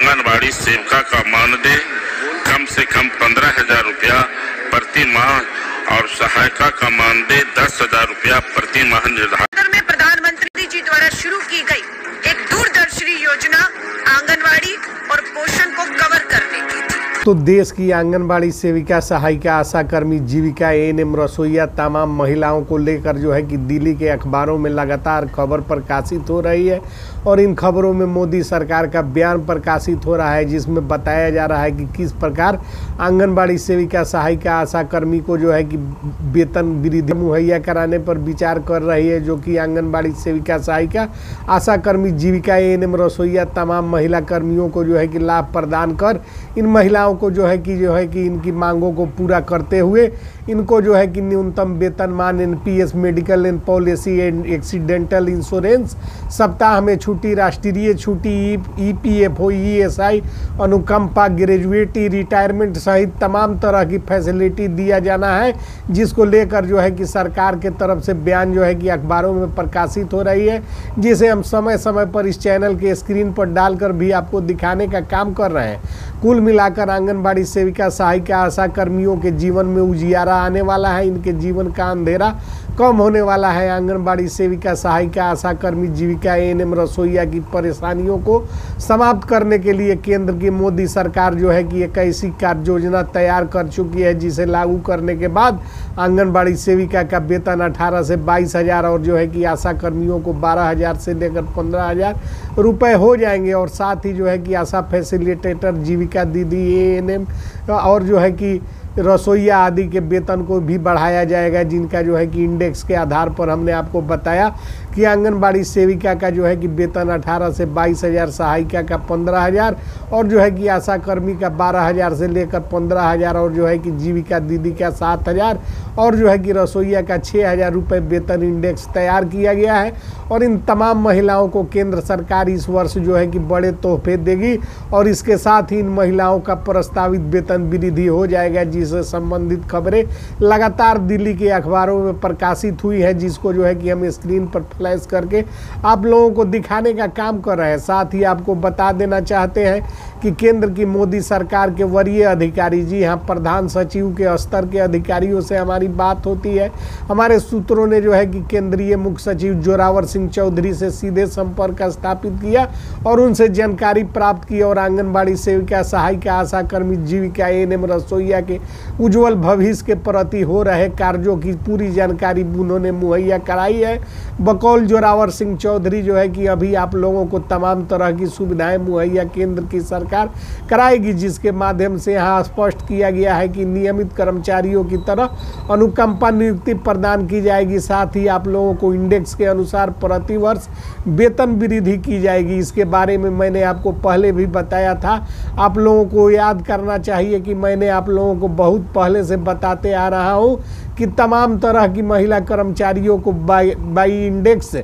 आंगनबाड़ी सेविका का मानदेय कम से कम 15,000 रुपया प्रति माह और सहायिका का मानदेय 10,000 रुपया प्रति माह निर्धारित। में प्रधानमंत्री जी द्वारा शुरू की गई एक दूरदर्शी योजना आंगनवाड़ी और पोषण को कवर करने की थी। तो देश की आंगनबाड़ी सेविका, सहायिका, आशा कर्मी, जीविका, एएनएम, रसोइया तमाम महिलाओं को लेकर जो है कि दिल्ली के अखबारों में लगातार खबर प्रकाशित हो रही है और इन खबरों में मोदी सरकार का बयान प्रकाशित हो रहा है जिसमें बताया जा रहा है कि किस प्रकार आंगनबाड़ी सेविका, सहायिका, आशा कर्मी को जो है कि वेतन वृद्धि मुहैया कराने पर विचार कर रही है, जो कि आंगनबाड़ी सेविका, सहायिका, आशा कर्मी, जीविका, एएनएम, रसोइया तमाम महिला कर्मियों को जो है कि लाभ प्रदान कर इन महिलाओं को जो है कि इनकी मांगों को पूरा करते हुए इनको जो है कि न्यूनतम वेतनमान, NPS, medical and policy and accidental insurance, सप्ताह में छुट्टी, राष्ट्रीय छुट्टी, ईपीएफओ, ईएसआई, अनुकंपा, ग्रेजुएटी, रिटायरमेंट सहित तमाम तरह की फैसिलिटी दिया जाना है, जिसको लेकर जो है कि सरकार के तरफ से बयान जो है कि अखबारों में प्रकाशित हो रही है, जिसे हम समय समय पर इस चैनल के स्क्रीन पर डालकर भी आपको दिखाने का काम कर रहे हैं। कुल मिलाकर आंगनबाड़ी सेविका, सहायिका, आशा कर्मियों के जीवन में उजियारा आने वाला है, इनके जीवन का अंधेरा कम होने वाला है। आंगनबाड़ी सेविका, सहायिका, आशा कर्मी, जीविका, एएनएम, रसोइया की परेशानियों को समाप्त करने के लिए केंद्र की मोदी सरकार जो है कि एक ऐसी कार्य योजना तैयार कर चुकी है जिसे लागू करने के बाद आंगनबाड़ी सेविका का वेतन 18 से 22,000 और जो है कि आशा कर्मियों को 12,000 से लेकर 15,000 रुपये हो जाएंगे और साथ ही जो है कि आशा फैसिलिटेटर, जीविका दीदी, एएनएम और जो है कि रसोइया आदि के वेतन को भी बढ़ाया जाएगा, जिनका जो है कि इंडेक्स के आधार पर हमने आपको बताया कि आंगनबाड़ी सेविका का जो है कि वेतन 18 से 22,000, सहायिका का 15,000 और जो है कि आशा कर्मी का 12,000 से लेकर 15,000 और जो है कि जीविका दीदी का 7,000 और जो है कि रसोइया का 6,000 रुपये वेतन इंडेक्स तैयार किया गया है। और इन तमाम महिलाओं को केंद्र सरकार इस वर्ष जो है कि बड़े तोहफे देगी और इसके साथ ही इन महिलाओं का प्रस्तावित वेतन वृद्धि हो जाएगा, जिससे संबंधित खबरें लगातार दिल्ली के अखबारों में प्रकाशित हुई है, जिसको जो है कि हम स्क्रीन पर फ्लैश करके आप लोगों को दिखाने का काम कर रहे हैं। साथ ही आपको बता देना चाहते हैं कि केंद्र की मोदी सरकार के वरीय अधिकारी, जी हाँ, प्रधान सचिव के स्तर के अधिकारियों से हमारी बात होती है। हमारे सूत्रों ने जो है कि केंद्रीय मुख्य सचिव जोरावर सिंह चौधरी से सीधे संपर्क स्थापित किया और उनसे जानकारी प्राप्त की और आंगनबाड़ी सेविका, सहायिका, आशा कर्मी, जीविका, एएनएम, रसोइया के उज्जवल भविष्य के प्रति हो रहे कार्यों की पूरी जानकारी उन्होंने मुहैया कराई है। बकौल जोरावर सिंह चौधरी जो है कि अभी आप लोगों को तमाम तरह की सुविधाएं मुहैया केंद्र की सरकार कराएगी, जिसके माध्यम से यहाँ स्पष्ट किया गया है कि नियमित कर्मचारियों की तरह अनुकंपा नियुक्ति प्रदान की जाएगी। साथ ही आप लोगों को इंडेक्स के अनुसार प्रति वर्ष वेतन वृद्धि की जाएगी। इसके बारे में मैंने आपको पहले भी बताया था। आप लोगों को याद करना चाहिए कि मैंने आप लोगों को बहुत पहले से बताते आ रहा हूँ कि तमाम तरह की महिला कर्मचारियों को बाई इंडेक्स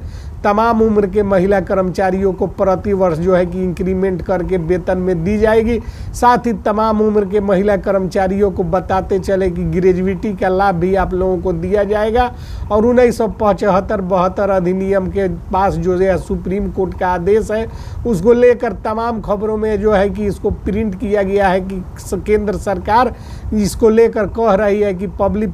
तमाम उम्र के महिला कर्मचारियों को प्रति वर्ष जो है कि इंक्रीमेंट करके वेतन में दी जाएगी। साथ ही तमाम उम्र के महिला कर्मचारियों को बताते चले कि ग्रेजुएटी का लाभ भी आप लोगों को दिया जाएगा और 1975-72 अधिनियम के पास जो है सुप्रीम कोर्ट का आदेश है, उसको लेकर तमाम खबरों में जो है कि इसको प्रिंट किया गया है कि केंद्र सरकार इसको लेकर कह रही है कि पब्लिक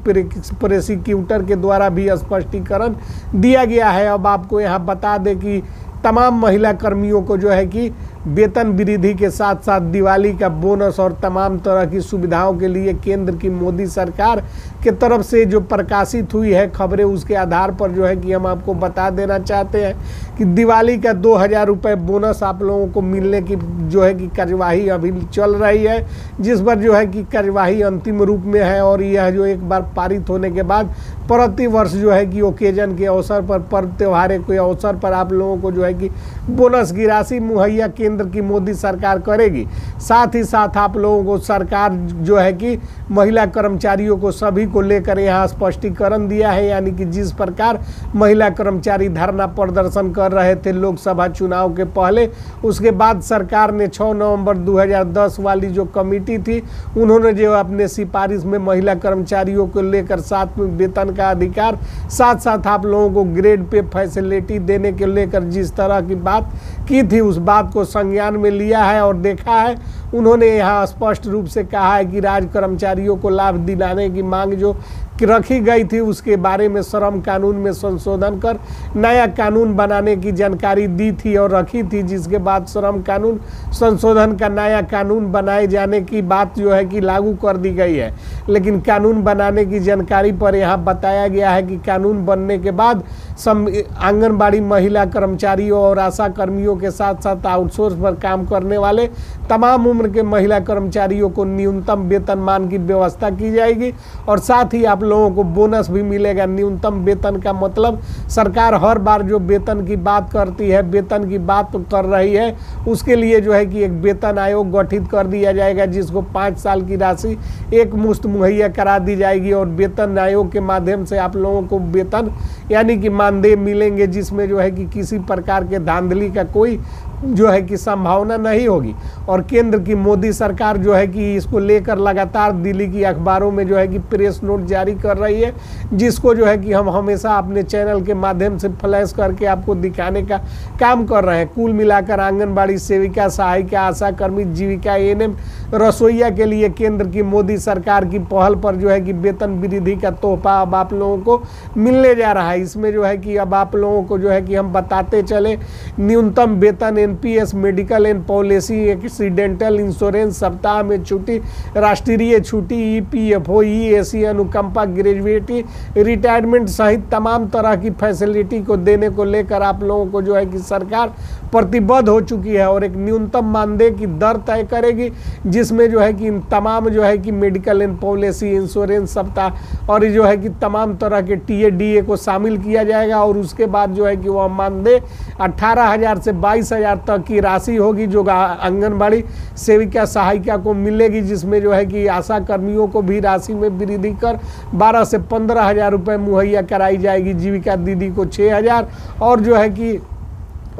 प्रोसिक्यूटर के द्वारा भी स्पष्टीकरण दिया गया है। अब आपको यहाँ बता दें कि तमाम महिला कर्मियों को जो है कि वेतन वृद्धि के साथ साथ दिवाली का बोनस और तमाम तरह की सुविधाओं के लिए केंद्र की मोदी सरकार के तरफ से जो प्रकाशित हुई है खबरें, उसके आधार पर जो है कि हम आपको बता देना चाहते हैं कि दिवाली का 2,000 रुपये बोनस आप लोगों को मिलने की जो है कि कार्यवाही अभी चल रही है, जिस पर जो है कि कार्यवाही अंतिम रूप में है और यह जो एक बार पारित होने के बाद प्रति वर्ष जो है कि ओकेजन के अवसर पर, पर्व त्योहार के अवसर पर आप लोगों को जो है कि बोनस की राशि मुहैया केंद्र की मोदी सरकार करेगी। साथ ही साथ आप लोगों को सरकार जो है कि महिला कर्मचारियों को सभी को लेकर यहाँ स्पष्टीकरण दिया है, यानी कि जिस प्रकार महिला कर्मचारी धरना प्रदर्शन कर रहे थे लोकसभा चुनाव के पहले, उसके बाद सरकार ने 6 नवंबर 2010 वाली जो कमेटी थी, उन्होंने जो अपने सिफारिश में महिला कर्मचारियों को लेकर साथ में वेतन का अधिकार, साथ साथ आप लोगों को ग्रेड पे फैसिलिटी देने के लेकर जिस तरह की बात की थी, उस बात को संज्ञान में लिया है और देखा है। उन्होंने यहाँ स्पष्ट रूप से कहा है कि राज्य कर्मचारियों को लाभ दिलाने की मांग जो रखी गई थी उसके बारे में श्रम कानून में संशोधन कर नया कानून बनाने की जानकारी दी थी और रखी थी, जिसके बाद श्रम कानून संशोधन का नया कानून बनाए जाने की बात जो है कि लागू कर दी गई है। लेकिन कानून बनाने की जानकारी पर यहाँ बताया गया है कि कानून बनने के बाद आंगनबाड़ी महिला कर्मचारियों और आशा कर्मियों के साथ साथ आउटसोर्स पर काम करने वाले तमाम उम्र के महिला कर्मचारियों को न्यूनतम वेतनमान की व्यवस्था की जाएगी और साथ ही आप लोगों को बोनस भी मिलेगा। न्यूनतम वेतन का मतलब सरकार हर बार जो वेतन की बात करती है, वेतन की बात कर रही है, उसके लिए जो है कि एक वेतन आयोग गठित कर दिया जाएगा जिसको 5 साल की राशि एक मुश्त मुहैया करा दी जाएगी और वेतन आयोग के माध्यम से आप लोगों को वेतन यानी कि मानदेय मिलेंगे, जिसमें जो है कि किसी प्रकार के धांधली का कोई जो है कि संभावना नहीं होगी। और केंद्र की मोदी सरकार जो है कि इसको लेकर लगातार दिल्ली की अखबारों में जो है कि प्रेस नोट जारी कर रही है, जिसको जो है कि हम हमेशा अपने चैनल के माध्यम से फ्लैश करके आपको दिखाने का काम कर रहे हैं। कुल मिलाकर आंगनबाड़ी सेविका, सहायिका, आशा कर्मी, जीविका, एएनएम, रसोईया के लिए केंद्र की मोदी सरकार की पहल पर जो है कि वेतन वृद्धि का तोहफा अब आप लोगों को मिलने जा रहा है। इसमें जो है कि अब आप लोगों को जो है कि हम बताते चले, न्यूनतम वेतन, NPS, medical and policy, accidental insurance, सप्ताह में छुट्टी, राष्ट्रीय छुट्टी, ईपीएफओ, ईएसी, अनुकंपा, ग्रेजुएटी, रिटायरमेंट सहित तमाम तरह की फैसिलिटी को देने को लेकर आप लोगों को जो है कि सरकार प्रतिबद्ध हो चुकी है और एक न्यूनतम मानदेय की दर तय करेगी, जिसमें जो है कि इन तमाम जो है कि मेडिकल एंड पॉलिसी, इंश्योरेंस, सप्ताह और जो है कि तमाम तरह के टीए को शामिल किया जाएगा और उसके बाद जो है कि वह मानदेय 18,000 से 22,000 तक की राशि होगी जो आंगनबाड़ी सेविका, सहायिका को मिलेगी, जिसमें जो है कि आशा कर्मियों को भी राशि में वृद्धि कर 12 से 15,000 रुपये मुहैया कराई जाएगी। जीविका दीदी को 6,000 और जो है कि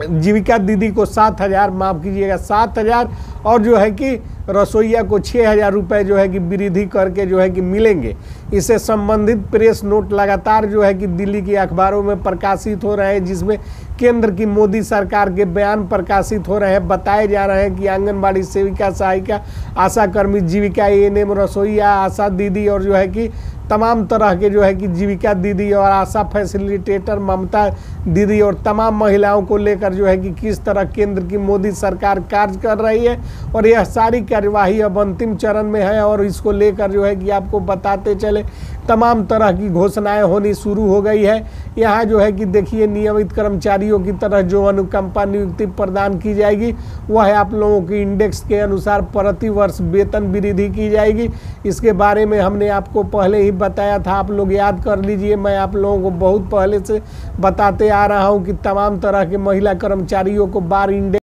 जीविका दीदी को 7,000, माफ़ कीजिएगा 7,000 और जो है कि रसोईया को 6,000 रुपये जो है कि वृद्धि करके जो है कि मिलेंगे। इससे संबंधित प्रेस नोट लगातार जो है कि दिल्ली की अखबारों में प्रकाशित हो रहे हैं, जिसमें केंद्र की मोदी सरकार के बयान प्रकाशित हो रहे हैं। बताए जा रहे हैं कि आंगनबाड़ी सेविका, सहायिका, आशा कर्मी, जीविका, एएनएम, रसोईया, आशा दीदी और जो है कि तमाम तरह के जो है कि जीविका दीदी और आशा फैसिलिटेटर, ममता दीदी और तमाम महिलाओं को लेकर जो है कि किस तरह केंद्र की मोदी सरकार कार्य कर रही है और यह सारी कार्यवाही अब अंतिम चरण में है और इसको लेकर जो है कि आपको बताते चले तमाम तरह की घोषणाएं होनी शुरू हो गई है। यहाँ जो है कि देखिए नियमित कर्मचारियों की तरह जो अनुकंपा नियुक्ति प्रदान की जाएगी वह है आप लोगों की इंडेक्स के अनुसार प्रति वर्ष वेतन वृद्धि की जाएगी। इसके बारे में हमने आपको पहले ही बताया था, आप लोग याद कर लीजिए। मैं आप लोगों को बहुत पहले से बताते आ रहा हूँ कि तमाम तरह के महिला कर्मचारियों को बार इंडेक्स